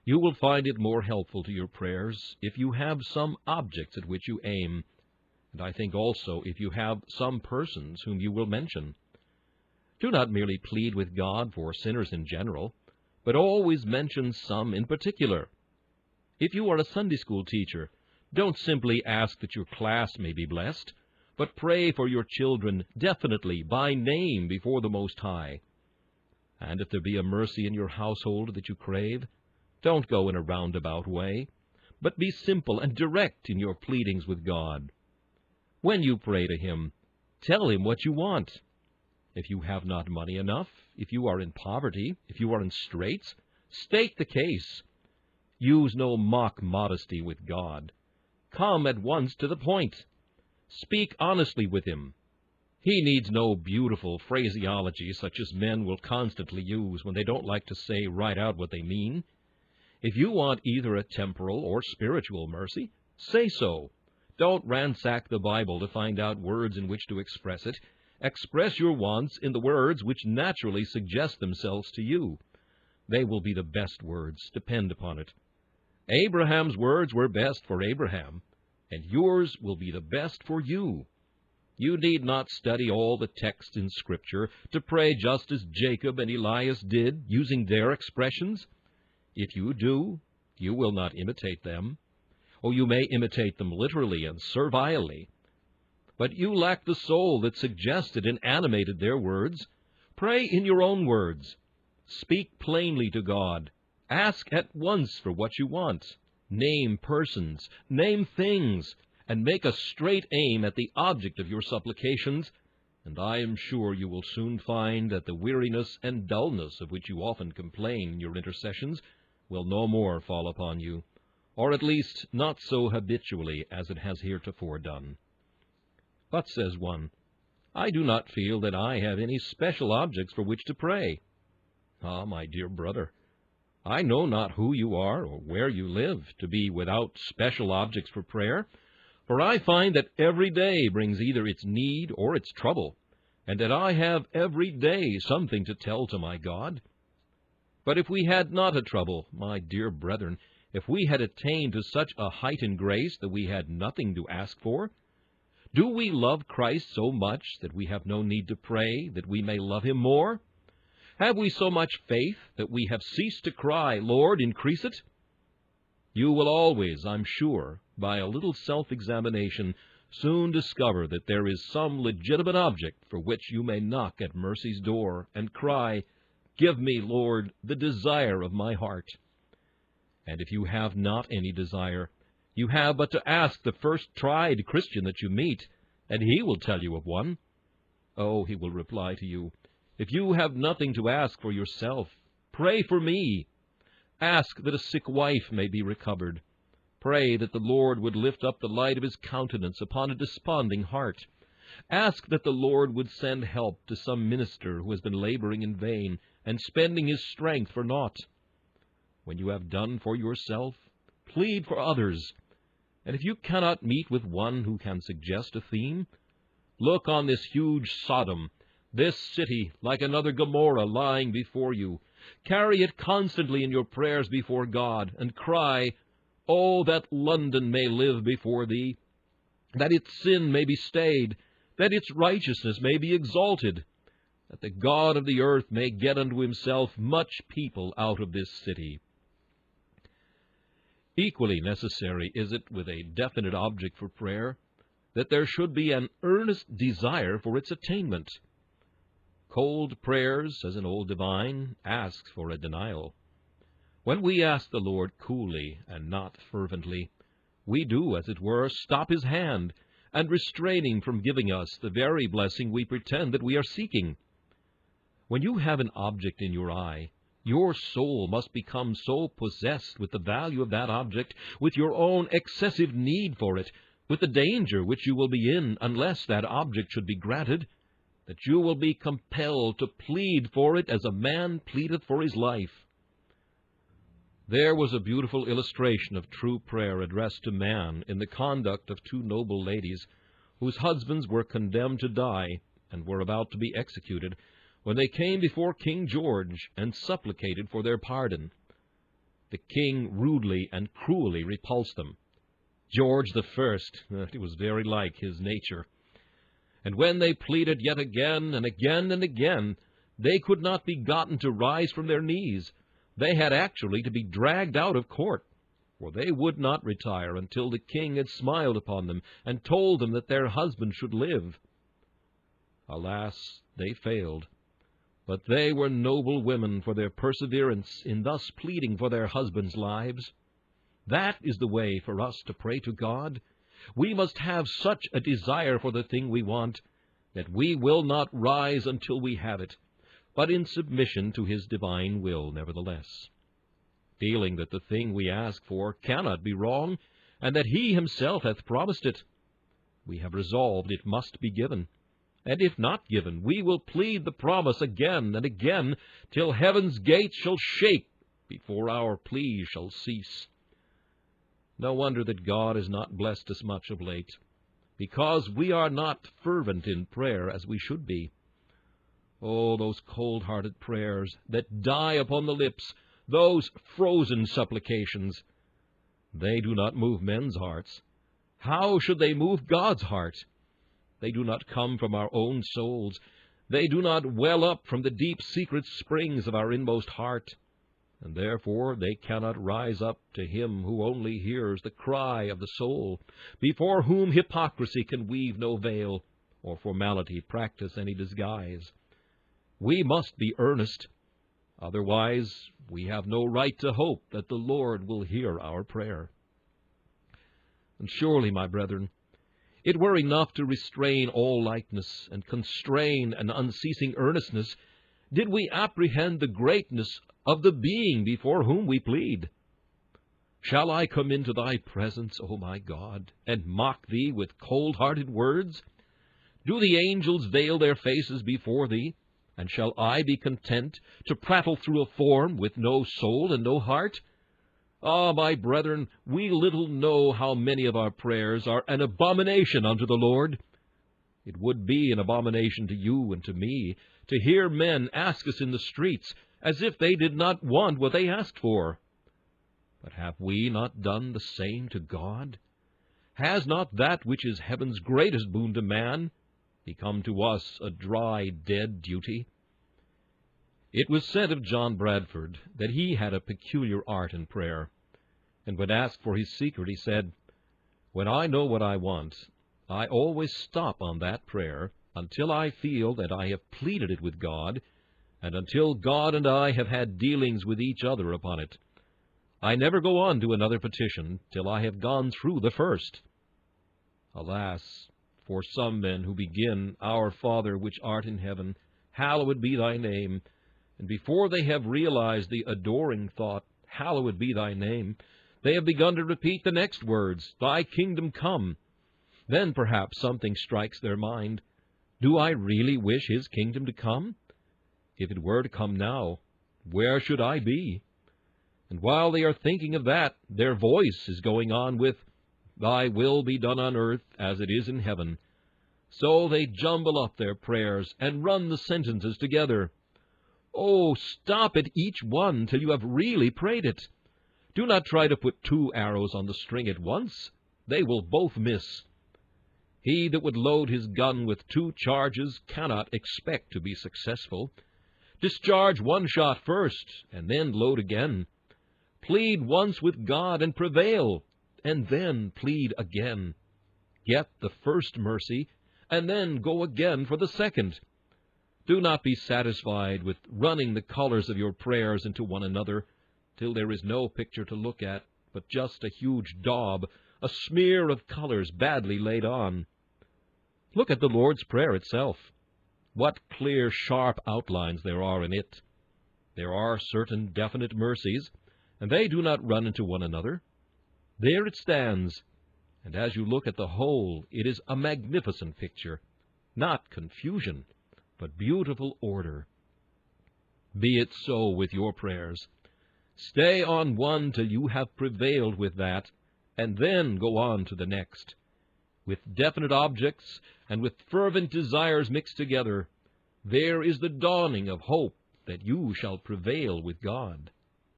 You will find it more helpful to your prayers if you have some objects at which you aim, and I think also if you have some persons whom you will mention. Do not merely plead with God for sinners in general, but always mention some in particular. If you are a Sunday school teacher, don't simply ask that your class may be blessed, but pray for your children definitely by name before the Most High. And if there be a mercy in your household that you crave, don't go in a roundabout way, but be simple and direct in your pleadings with God. When you pray to Him, tell Him what you want. If you have not money enough, if you are in poverty, if you are in straits, state the case. Use no mock modesty with God. Come at once to the point. Speak honestly with Him. He needs no beautiful phraseology such as men will constantly use when they don't like to say right out what they mean. If you want either a temporal or spiritual mercy, say so. Don't ransack the Bible to find out words in which to express it. Express your wants in the words which naturally suggest themselves to you. They will be the best words, depend upon it. Abraham's words were best for Abraham, and yours will be the best for you. You need not study all the texts in Scripture to pray just as Jacob and Elias did, using their expressions. If you do, you will not imitate them. Or you may imitate them literally and servilely. But you lack the soul that suggested and animated their words. Pray in your own words. Speak plainly to God. Ask at once for what you want. Name persons, name things, and make a straight aim at the object of your supplications, and I am sure you will soon find that the weariness and dullness of which you often complain in your intercessions will no more fall upon you, or at least not so habitually as it has heretofore done. But, says one, I do not feel that I have any special objects for which to pray. Ah, my dear brother, I know not who you are or where you live to be without special objects for prayer, for I find that every day brings either its need or its trouble, and that I have every day something to tell to my God. But if we had not a trouble, my dear brethren, if we had attained to such a height in grace that we had nothing to ask for, do we love Christ so much that we have no need to pray that we may love Him more? Have we so much faith that we have ceased to cry, Lord, increase it? You will always, I'm sure, by a little self-examination, soon discover that there is some legitimate object for which you may knock at mercy's door and cry, Give me, Lord, the desire of my heart. And if you have not any desire, you have but to ask the first tried Christian that you meet, and he will tell you of one. Oh, he will reply to you, If you have nothing to ask for yourself, pray for me. Ask that a sick wife may be recovered. Pray that the Lord would lift up the light of His countenance upon a desponding heart. Ask that the Lord would send help to some minister who has been laboring in vain and spending his strength for naught. When you have done for yourself, plead for others. And if you cannot meet with one who can suggest a theme, look on this huge Sodom, this city like another Gomorrah lying before you. Carry it constantly in your prayers before God, and cry, Oh, that London may live before Thee, that its sin may be stayed, that its righteousness may be exalted, that the God of the earth may get unto Himself much people out of this city. Equally necessary is it with a definite object for prayer, that there should be an earnest desire for its attainment. Cold prayers, says an old divine, asks for a denial. When we ask the Lord coolly and not fervently, we do, as it were, stop His hand, and restrain Him from giving us the very blessing we pretend that we are seeking. When you have an object in your eye, your soul must become so possessed with the value of that object, with your own excessive need for it, with the danger which you will be in unless that object should be granted, that you will be compelled to plead for it as a man pleadeth for his life. There was a beautiful illustration of true prayer addressed to man in the conduct of two noble ladies, whose husbands were condemned to die and were about to be executed, when they came before King George and supplicated for their pardon. the king rudely and cruelly repulsed them. George the First, it was very like his nature. And when they pleaded yet again and again and again, they could not be gotten to rise from their knees. They had actually to be dragged out of court, for they would not retire until the king had smiled upon them and told them that their husband should live. Alas, they failed. But they were noble women for their perseverance in thus pleading for their husbands' lives. That is the way for us to pray to God. We must have such a desire for the thing we want that we will not rise until we have it, but in submission to His divine will nevertheless, feeling that the thing we ask for cannot be wrong, and that He Himself hath promised it. We have resolved it must be given, and if not given, we will plead the promise again and again, till heaven's gates shall shake before our plea shall cease. No wonder that God has not blessed us much of late, because we are not fervent in prayer as we should be. Oh, those cold-hearted prayers that die upon the lips, those frozen supplications. They do not move men's hearts. How should they move God's heart? They do not come from our own souls. They do not well up from the deep secret springs of our inmost heart, and therefore they cannot rise up to Him who only hears the cry of the soul, before whom hypocrisy can weave no veil, or formality practice any disguise. We must be earnest, otherwise we have no right to hope that the Lord will hear our prayer. And surely, my brethren, it were enough to restrain all lightness and constrain an unceasing earnestness, did we apprehend the greatness of the being before whom we plead. Shall I come into thy presence, O my God, and mock thee with cold-hearted words? Do the angels veil their faces before thee? And shall I be content to prattle through a form with no soul and no heart? Ah, my brethren, we little know how many of our prayers are an abomination unto the Lord. It would be an abomination to you and to me to hear men ask us in the streets as if they did not want what they asked for. But have we not done the same to God? Has not that which is heaven's greatest boon to man become to us a dry, dead duty? It was said of John Bradford that he had a peculiar art in prayer, and when asked for his secret, he said, "When I know what I want, I always stop on that prayer until I feel that I have pleaded it with God, and until God and I have had dealings with each other upon it. I never go on to another petition till I have gone through the first." Alas, for some men who begin, "Our Father which art in heaven, hallowed be thy name," and before they have realized the adoring thought, "Hallowed be thy name," they have begun to repeat the next words, "Thy kingdom come." Then perhaps something strikes their mind. Do I really wish His kingdom to come? If it were to come now, where should I be? And while they are thinking of that, their voice is going on with, "Thy will be done on earth as it is in heaven." So they jumble up their prayers and run the sentences together. Oh, stop at each one till you have really prayed it. Do not try to put 2 arrows on the string at once. They will both miss. He that would load his gun with 2 charges cannot expect to be successful. Discharge 1 shot first, and then load again. Plead once with God and prevail, and then plead again. Get the first mercy, and then go again for the second. Do not be satisfied with running the colors of your prayers into one another, till there is no picture to look at, but just a huge daub, a smear of colors badly laid on. Look at the Lord's Prayer itself. What clear, sharp outlines there are in it. There are certain definite mercies, and they do not run into one another. There it stands, and as you look at the whole, it is a magnificent picture, not confusion, but beautiful order. Be it so with your prayers. Stay on one till you have prevailed with that, and then go on to the next. With definite objects and with fervent desires mixed together, there is the dawning of hope that you shall prevail with God.